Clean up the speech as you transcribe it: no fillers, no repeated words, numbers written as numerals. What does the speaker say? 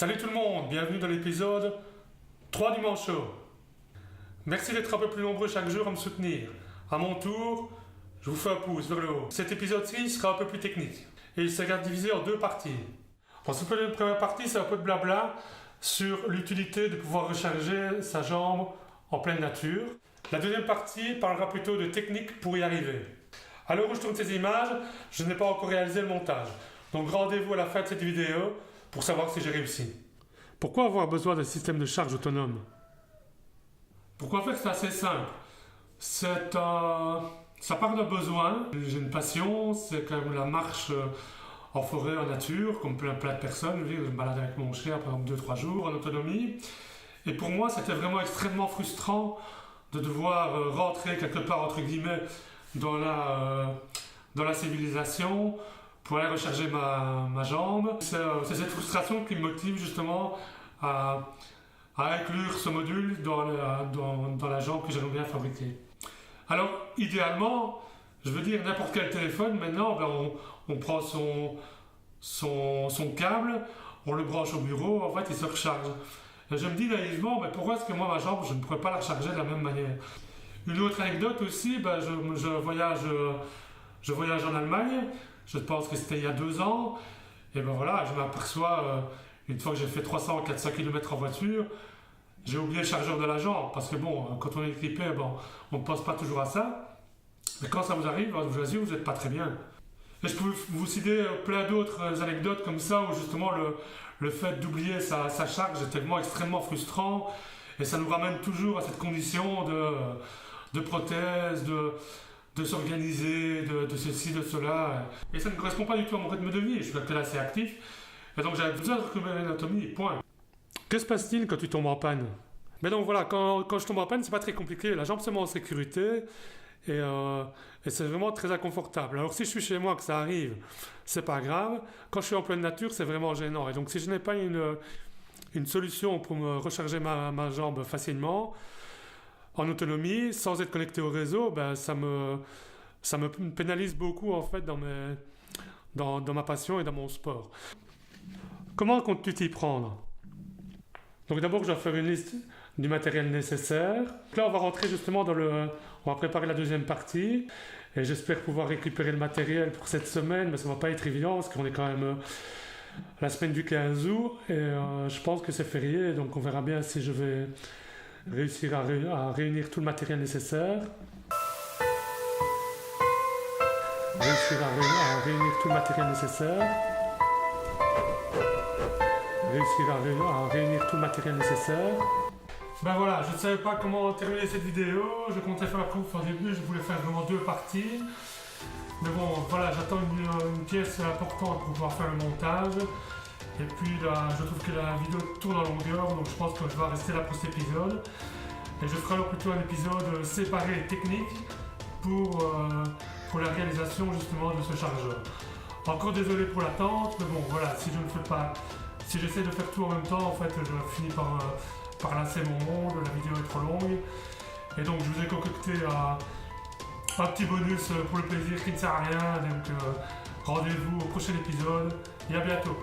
Salut tout le monde, bienvenue dans l'épisode 3 du Manchot. Merci d'être un peu plus nombreux chaque jour à me soutenir. À mon tour, je vous fais un pouce vers le haut. Cet épisode-ci sera un peu plus technique et il sera divisé en deux parties. En cette première partie, c'est un peu de blabla sur l'utilité de pouvoir recharger sa jambe en pleine nature. La deuxième partie parlera plutôt de techniques pour y arriver. À l'heure où je tourne ces images, je n'ai pas encore réalisé le montage. Donc rendez-vous à la fin de cette vidéo pour savoir si j'ai réussi. Pourquoi avoir besoin d'un système de charge autonome? Pourquoi faire? C'est assez simple. Ça part d'un besoin. J'ai une passion, c'est quand même la marche en forêt, en nature, comme plein de personnes. Je me balade avec mon chien pendant 2-3 jours en autonomie. Et pour moi, c'était vraiment extrêmement frustrant de devoir rentrer quelque part, entre guillemets, dans la civilisation pour aller recharger ma jambe. C'est cette frustration qui me motive justement à inclure ce module dans la jambe que j'aimerais bien fabriquer. Alors, idéalement, je veux dire, n'importe quel téléphone, maintenant, on prend son câble, on le branche au bureau, en fait, il se recharge. Et je me dis naïvement, pourquoi est-ce que moi, ma jambe, je ne pourrais pas la recharger de la même manière? Une autre anecdote aussi, je voyage en Allemagne, je pense que c'était il y a 2 ans, et voilà, je m'aperçois, une fois que j'ai fait 300-400 km en voiture, j'ai oublié le chargeur de la jambe, parce que quand on est équipé, on ne pense pas toujours à ça, mais quand ça vous arrive, je vous assure, vous n'êtes pas très bien. Et je peux vous citer plein d'autres anecdotes comme ça, où justement le fait d'oublier sa charge est tellement extrêmement frustrant, et ça nous ramène toujours à cette condition de prothèse, de s'organiser, de ceci, de cela. Et ça ne correspond pas du tout à mon rythme de vie. Je suis actuellement assez actif. Et donc j'avais besoin de récupérer l'anatomie, point. Que se passe-t-il quand tu tombes en panne? Mais donc voilà, quand je tombe en panne, c'est pas très compliqué. La jambe se met en sécurité et c'est vraiment très inconfortable. Alors si je suis chez moi, que ça arrive, c'est pas grave. Quand je suis en pleine nature, c'est vraiment gênant. Et donc si je n'ai pas une solution pour me recharger ma jambe facilement, en autonomie, sans être connecté au réseau, ça me pénalise beaucoup en fait dans ma passion et dans mon sport. Comment comptes-tu t'y prendre? Donc d'abord, je dois faire une liste du matériel nécessaire. Là, on va rentrer justement on va préparer la deuxième partie et j'espère pouvoir récupérer le matériel pour cette semaine, mais ça ne va pas être évident parce qu'on est quand même la semaine du 15 août et je pense que c'est férié, donc on verra bien si je vais réussir à réunir tout le matériel nécessaire. Réussir à réunir tout le matériel nécessaire. Réussir à réunir tout le matériel nécessaire. Voilà, je ne savais pas comment terminer cette vidéo. Je comptais faire la coupe au début, je voulais faire vraiment 2 parties. Mais voilà, j'attends une pièce importante pour pouvoir faire le montage. Et puis là, je trouve que la vidéo tourne en longueur, donc je pense que je vais rester là pour cet épisode. Et je ferai alors plutôt un épisode séparé et technique pour la réalisation justement de ce chargeur. Encore désolé pour l'attente, mais voilà, si j'essaie de faire tout en même temps, en fait, je finis par lasser mon monde, la vidéo est trop longue. Et donc je vous ai concocté un petit bonus pour le plaisir qui ne sert à rien. Donc rendez-vous au prochain épisode et à bientôt.